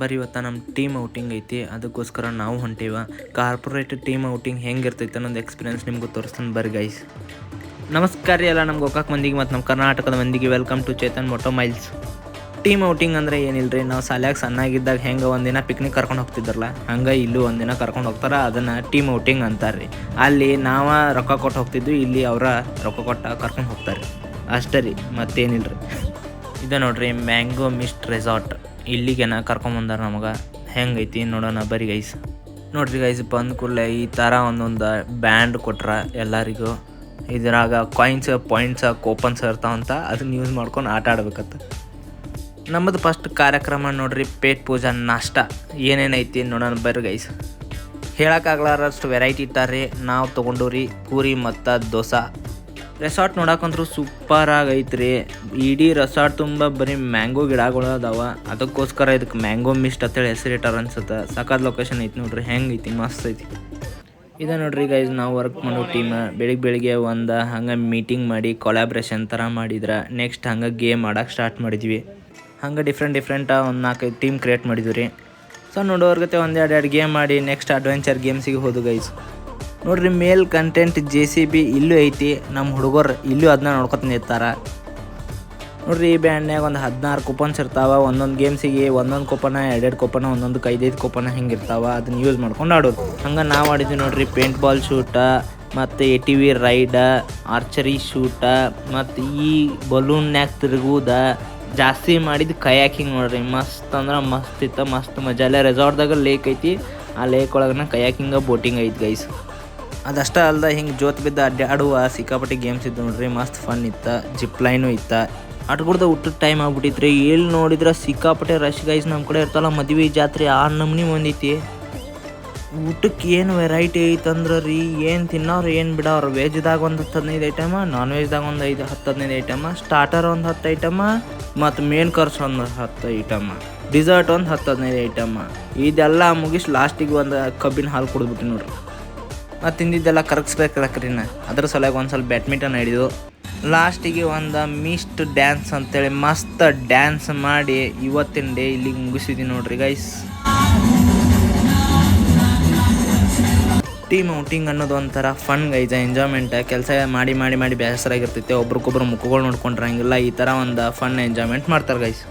ಬರೀ ಇವತ್ತು ನಮ್ಮ ಟೀಮ್ ಔಟಿಂಗ್ ಐತಿ, ಅದಕ್ಕೋಸ್ಕರ ನಾವು ಹೊಂಟೀವ. ಕಾರ್ಪೊರೇಟ್ ಟೀಮ್ ಔಟಿಂಗ್ ಹೆಂಗಿರ್ತೈತೆ ಅನ್ನೋದು ಎಕ್ಸ್ಪೀರಿಯನ್ಸ್ ನಿಮ್ಗೆ ತೋರಿಸ್ತಾನೆ ಬರ್ರಿ ಗೈಸ್. ನಮಸ್ಕಾರ ರೀ ಎಲ್ಲ ನಮ್ಮ ಗೋಕಾಕ್ ಮಂದಿಗೆ ಮತ್ತು ನಮ್ಮ ಕರ್ನಾಟಕದ ಮಂದಿಗೆ. Welcome to Chetan Moto Miles. Team outing ಅಂದರೆ ಏನಿಲ್ಲ ರೀ, ನಾವು ಶಾಲ್ಯಾಗ ಸಣ್ಣಾಗಿದ್ದಾಗ ಹೆಂಗೆ ಒಂದಿನ ಪಿಕ್ನಿಕ್ ಕರ್ಕೊಂಡು ಹೋಗ್ತಿದ್ರಲ್ಲ, ಹಂಗೆ ಇಲ್ಲೂ ಒಂದಿನ ಕರ್ಕೊಂಡು ಹೋಗ್ತಾರೆ. ಅದನ್ನು ಟೀಮ್ ಔಟಿಂಗ್ ಅಂತಾರೆ ರೀ. ಅಲ್ಲಿ ನಾವು ರೊಕ್ಕ ಕೊಟ್ಟು ಹೋಗ್ತಿದ್ವಿ, ಇಲ್ಲಿ ಅವರ ರೊಕ್ಕ ಕೊಟ್ಟು ಕರ್ಕೊಂಡು ಹೋಗ್ತಾರೆ ಅಷ್ಟೇ ರೀ, ಮತ್ತೇನಿಲ್ಲ ರೀ. ಇದು ನೋಡ್ರಿ ಮ್ಯಾಂಗೋ ಮಿಸ್ಟ್ ರೆಸಾರ್ಟ್, ಇಲ್ಲಿಗೆನ ಕರ್ಕೊಂಬಂದಾರ ನಮಗೆ. ಹೆಂಗೈತಿ ನೋಡೋಣ ಬರೀ ಗೈಸ್. ನೋಡ್ರಿ ಗೈಸ್, ಬಂದ ಕೂಡಲೇ ಈ ಥರ ಒಂದೊಂದು ಬ್ಯಾಂಡ್ ಕೊಟ್ರ ಎಲ್ಲರಿಗೂ. ಇದ್ರಾಗ ಕಾಯಿನ್ಸ್ ಪಾಯಿಂಟ್ಸ್ ಕೂಪನ್ಸ್ ಇರ್ತಾವಂತ, ಅದನ್ನ ಯೂಸ್ ಮಾಡ್ಕೊಂಡು ಆಟ ಆಡ್ಬೇಕತ್ತ. ನಮ್ಮದು ಫಸ್ಟ್ ಕಾರ್ಯಕ್ರಮ ನೋಡ್ರಿ ಪೇಟ್ ಪೂಜಾ ನಾಷ್ಟ. ಏನೇನೈತಿ ನೋಡೋಣ ಬರ್ರಿ ಗೈಸ್. ಹೇಳೋಕ್ಕಾಗ್ಲಾರಷ್ಟು ವೆರೈಟಿ ಇಟ್ಟಾರ್ರಿ. ನಾವು ತೊಗೊಂಡವ್ರಿ ಪೂರಿ ಮತ್ತು ದೋಸೆ. ರೆಸಾರ್ಟ್ ನೋಡಕ್ಕಂದ್ರೂ ಸೂಪರ್ ಆಗೈತ್ರಿ. ಇಡೀ ರೆಸಾರ್ಟ್ ತುಂಬ ಬರೀ ಮ್ಯಾಂಗೋ ಗಿಡಗಳು ಅದಾವ, ಅದಕ್ಕೋಸ್ಕರ ಇದಕ್ಕೆ ಮ್ಯಾಂಗೋ ಮಿಸ್ಟ್ ಅಂತೇಳಿ ಹೆಸರಿಟ್ಟಾರ ಅನ್ಸುತ್ತೆ. ಸಖತ್ ಲೊಕೇಶನ್ ಐತಿ ನೋಡ್ರಿ, ಹೆಂಗೈತಿ ಮಸ್ತ್ ಐತಿ. ಇದು ನೋಡ್ರಿ ಗೈಸ್, ನಾವು ವರ್ಕ್ ಮಾಡೋ ಟೀಮ್ ಬೆಳಿಗ್ಗೆ ಒಂದು ಹಂಗೆ ಮೀಟಿಂಗ್ ಮಾಡಿ ಕೊಲಾಬ್ರೇಷನ್ ಥರ ಮಾಡಿದ್ರೆ, ನೆಕ್ಸ್ಟ್ ಹಂಗೆ ಗೇಮ್ ಆಡೋಕೆ ಸ್ಟಾರ್ಟ್ ಮಾಡಿದ್ವಿ. ಹಂಗೆ ಡಿಫ್ರೆಂಟ್ ಒಂದು 4-5 ಟೀಮ್ ಕ್ರಿಯೇಟ್ ಮಾಡಿದ್ವಿ ರೀ. ಸೊ ನೋಡೋರ್ಗತೆ ಒಂದೆರಡು ಗೇಮ್ ಮಾಡಿ ನೆಕ್ಸ್ಟ್ ಅಡ್ವೆಂಚರ್ ಗೇಮ್ಸಿಗೆ ಹೋದು ಗೈಸ್. ನೋಡ್ರಿ ಮೇಲ್ ಕಂಟೆಂಟ್ JCB ಇಲ್ಲೂ ಐತಿ. ನಮ್ಮ ಹುಡುಗರು ಇಲ್ಲೂ ಅದನ್ನ ನೋಡ್ಕೊತ ನಿಂತಾರ ನೋಡ್ರಿ. ಈ ಬ್ಯಾಂಡ್ನ್ಯಾಗ ಒಂದು 16 ಕೂಪನ್ಸ್ ಇರ್ತಾವೆ. ಒಂದೊಂದು ಗೇಮ್ಸಿಗೆ ಒಂದೊಂದು ಕೂಪನ, 2 ಕೂಪನ, ಒಂದೊಂದು 5 ಕೂಪನ ಹಿಂಗೆ ಇರ್ತಾವೆ. ಅದನ್ನ ಯೂಸ್ ಮಾಡ್ಕೊಂಡು ಆಡೋದು. ಹಂಗೆ ನಾವು ಆಡಿದ್ವಿ ನೋಡ್ರಿ ಪೇಂಟ್ ಬಾಲ್ ಶೂಟ ಮತ್ತು ATV ರೈಡ, ಆರ್ಚರಿ ಶೂಟ, ಮತ್ತು ಈ ಬಲೂನ್ಯಾಗ ತಿರುಗುದ. ಜಾಸ್ತಿ ಮಾಡಿದ್ದು ಕಯಾಕಿಂಗ್ ನೋಡ್ರಿ, ಮಸ್ತ್ ಅಂದ್ರೆ ಮಸ್ತ್ ಇತ್ತು, ಮಸ್ತ್ ಮಜಾ. ಅಲ್ಲೇ ರೆಸಾರ್ಟ್ದಾಗ ಲೇಕ್ ಐತಿ, ಆ ಲೇಕ್ ಒಳಗನ ಕಯಾಕಿಂಗ ಬೋಟಿಂಗ್ ಐತಿ ಗೈಸ್. ಅದಷ್ಟೇ ಅಲ್ದ ಹಿಂಗೆ ಜೋತ್ ಬಿದ್ದು ಅಡ್ಡಾಡುವ ಸಿಕ್ಕಾಪಟ್ಟಿ ಗೇಮ್ಸ್ ಇತ್ತು ನೋಡ್ರಿ, ಮಸ್ತ್ ಫನ್ ಇತ್ತು. ಜಿಪ್ ಲೈನು ಇತ್ತು. ಆಟಗಳ್ದ ಊಟದ ಟೈಮ್ ಆಗ್ಬಿಟ್ಟಿತ್ರಿ. ಎಲ್ಲಿ ನೋಡಿದ್ರೆ ಸಿಕ್ಕಾಪಟ್ಟೆ ರಶ್ ಗೈಸ್. ನಮ್ಮ ಕಡೆ ಇರ್ತಲ್ಲ ಮದುವೆ ಜಾತ್ರೆ ಆ ನಮ್ನಿ ಬಂದೈತಿ. ಊಟಕ್ಕೆ ಏನು ವೆರೈಟಿ ಐತಂದ್ರೆ ರೀ, ಏನು ತಿನ್ನೋರು ಏನು ಬಿಡೋರು. ವೆಜ್ದಾಗ ಒಂದು 10-15 ಐಟಮ, ನಾನ್ ವೆಜ್ದಾಗ ಒಂದು 10-15 ಐಟಮ, ಸ್ಟಾರ್ಟರ್ ಒಂದು 10 ಐಟಮ, ಮತ್ತು ಮೇನ್ ಕೋರ್ಸ್ ಒಂದು 10 ಐಟಮ, ಡಿಸರ್ಟ್ ಒಂದು 10-15 ಐಟಮ. ಇದೆಲ್ಲ ಮುಗಿಸಿ ಲಾಸ್ಟಿಗೆ ಒಂದು ಕಬ್ಬಿನ ಹಾಲು ಕುಡಿದ್ಬಿಟ್ಟು ನೋಡ್ರಿ. ಮತ್ತು ತಿಂದಿದ್ದೆಲ್ಲ ಕರಗಿಸ್ಬೇಕಲ್ಲಕ್ರಿ. ಅದ್ರ ಸಲುವಾಗಿ ಒಂದು ಸ್ವಲ್ಪ ಬ್ಯಾಡ್ಮಿಂಟನ್ ಹಿಡಿದು ಲಾಸ್ಟಿಗೆ ಒಂದು ಮಿಸ್ಟ್ ಡ್ಯಾನ್ಸ್ ಅಂತೇಳಿ ಮಸ್ತ್ ಡ್ಯಾನ್ಸ್ ಮಾಡಿ ಇವತ್ತಿನ ಡೇ ಇಲ್ಲಿಗೆ ಮುಗಿಸಿದ್ವಿ ನೋಡ್ರಿ ಗೈಸ್. ಟೀಮ್ ಔಟಿಂಗ್ ಅನ್ನೋದು ಒಂಥರ ಫನ್ ಗೈಸ್, ಎಂಜಾಯ್ಮೆಂಟ್. ಕೆಲಸ ಮಾಡಿ ಬೇಸರಾಗಿರ್ತೈತೆ, ಒಬ್ರಿಗೊಬ್ರು ಮುಖಗಳು ನೋಡ್ಕೊಂಡ್ರಂಗಿಲ್ಲ. ಈ ಥರ ಒಂದು ಫನ್ ಎಂಜಾಯ್ಮೆಂಟ್ ಮಾಡ್ತಾರೆ ಗೈಸ್.